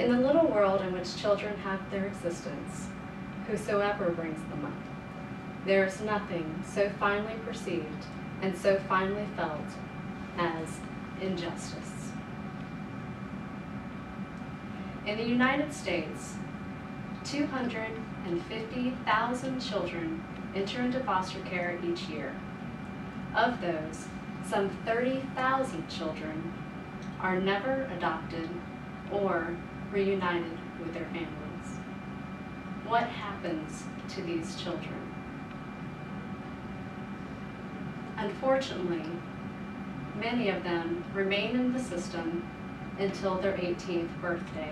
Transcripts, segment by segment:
In the little world in which children have their existence, whosoever brings them up, there is nothing so finely perceived and so finely felt as injustice. In the United States, 250,000 children enter into foster care each year. Of those, some 30,000 children are never adopted or reunited with their families. What happens to these children? Unfortunately, many of them remain in the system until their 18th birthday,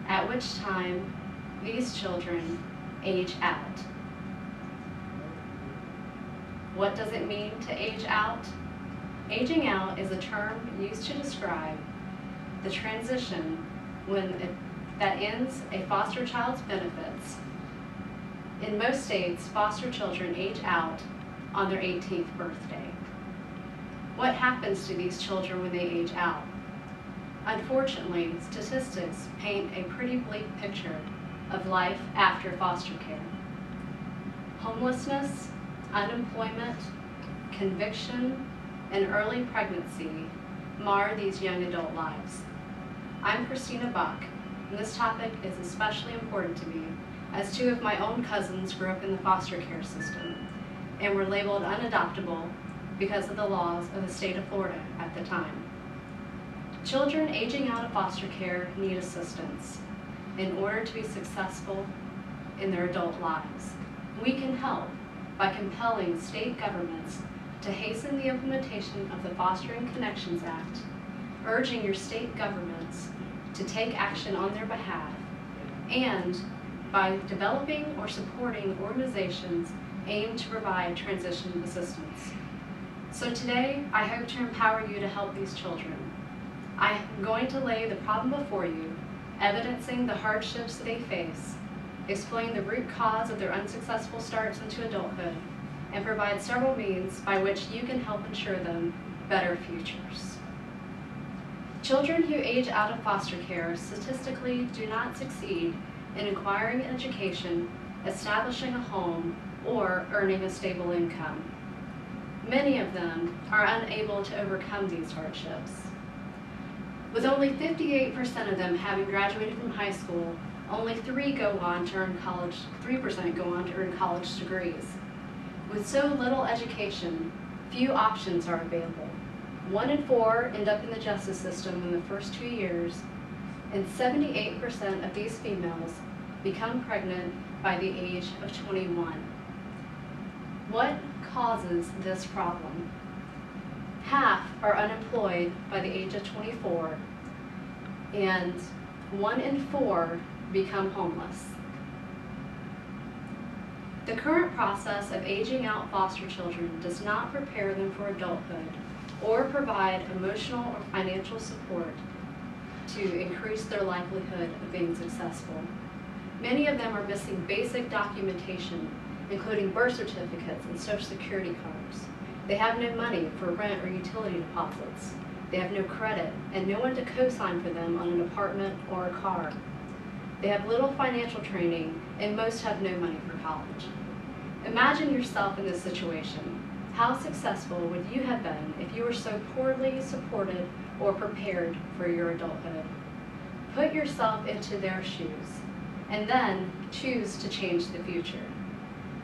at which time these children age out. What does it mean to age out? Aging out is a term used to describe the transition that ends a foster child's benefits. In most states, foster children age out on their 18th birthday. What happens to these children when they age out? Unfortunately, statistics paint a pretty bleak picture of life after foster care. Homelessness, unemployment, conviction, and early pregnancy mar these young adult lives. I'm Christina Buck, and this topic is especially important to me as two of my own cousins grew up in the foster care system and were labeled unadoptable because of the laws of the state of Florida at the time. Children aging out of foster care need assistance in order to be successful in their adult lives. We can help by compelling state governments to hasten the implementation of the Fostering Connections Act, urging your state governments to take action on their behalf, and by developing or supporting organizations aimed to provide transition assistance. So today, I hope to empower you to help these children. I am going to lay the problem before you, evidencing the hardships they face, explain the root cause of their unsuccessful starts into adulthood, and provide several means by which you can help ensure them better futures. Children who age out of foster care statistically do not succeed in acquiring education, establishing a home, or earning a stable income. Many of them are unable to overcome these hardships. With only 58% of them having graduated from high school, only 3% go on to earn college degrees. With so little education, few options are available. 1 in 4 end up in the justice system in the first 2 years, and 78% of these females become pregnant by the age of 21. What causes this problem? Half are unemployed by the age of 24, and 1 in 4 become homeless. The current process of aging out foster children does not prepare them for adulthood or provide emotional or financial support to increase their likelihood of being successful. Many of them are missing basic documentation, including birth certificates and social security cards. They have no money for rent or utility deposits. They have no credit and no one to co-sign for them on an apartment or a car. They have little financial training and most have no money for college. Imagine yourself in this situation. How successful would you have been if you were so poorly supported or prepared for your adulthood? Put yourself into their shoes and then choose to change the future.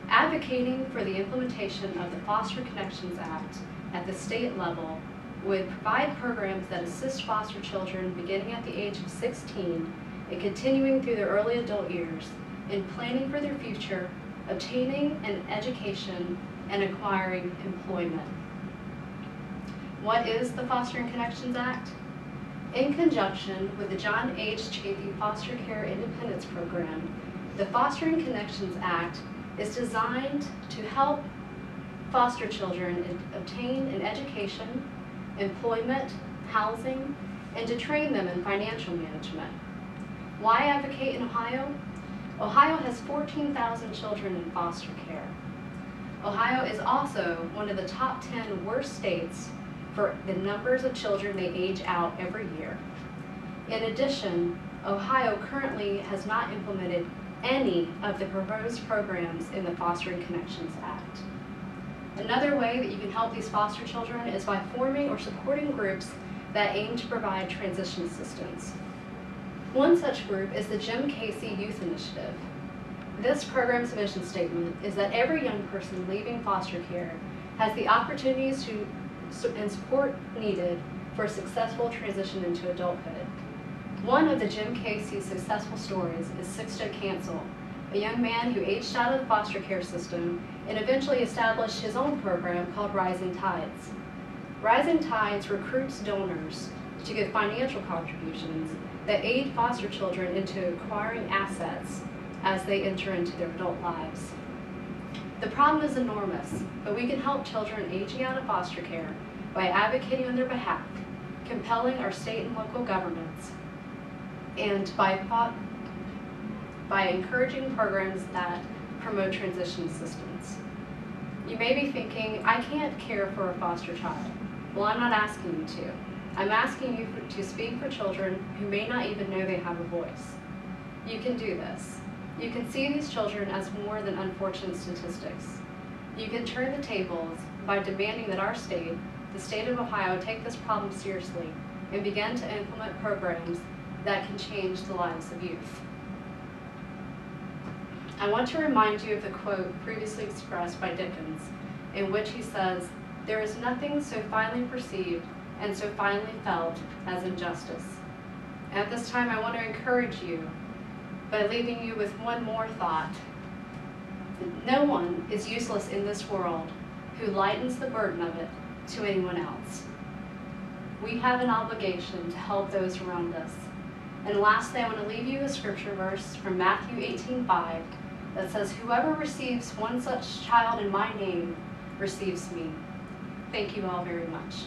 Advocating for the implementation of the Foster Connections Act at the state level would provide programs that assist foster children beginning at the age of 16 and continuing through their early adult years in planning for their future, obtaining an education, and acquiring employment. What is the Fostering Connections Act? In conjunction with the John H. Chafee Foster Care Independence Program, the Fostering Connections Act is designed to help foster children obtain an education, employment, housing, and to train them in financial management. Why advocate in Ohio? Ohio has 14,000 children in foster care. Ohio is also one of the top 10 worst states for the numbers of children they age out every year. In addition, Ohio currently has not implemented any of the proposed programs in the Fostering Connections Act. Another way that you can help these foster children is by forming or supporting groups that aim to provide transition assistance. One such group is the Jim Casey Youth Initiative. This program's mission statement is that every young person leaving foster care has the opportunities and support needed for a successful transition into adulthood. One of the Jim Casey successful stories is Sixto Cancel, a young man who aged out of the foster care system and eventually established his own program called Rising Tides. Rising Tides recruits donors to give financial contributions that aid foster children into acquiring assets as they enter into their adult lives. The problem is enormous, but we can help children aging out of foster care by advocating on their behalf, compelling our state and local governments, and by encouraging programs that promote transition assistance. You may be thinking, I can't care for a foster child. Well, I'm not asking you to. I'm asking you to speak for children who may not even know they have a voice. You can do this. You can see these children as more than unfortunate statistics. You can turn the tables by demanding that our state, the state of Ohio, take this problem seriously and begin to implement programs that can change the lives of youth. I want to remind you of the quote previously expressed by Dickens, in which he says, "There is nothing so finely perceived and so finely felt as injustice." At this time, I want to encourage you by leaving you with one more thought. No one is useless in this world who lightens the burden of it to anyone else. We have an obligation to help those around us. And lastly, I want to leave you a scripture verse from Matthew 18:5 that says, "Whoever receives one such child in my name receives me." Thank you all very much.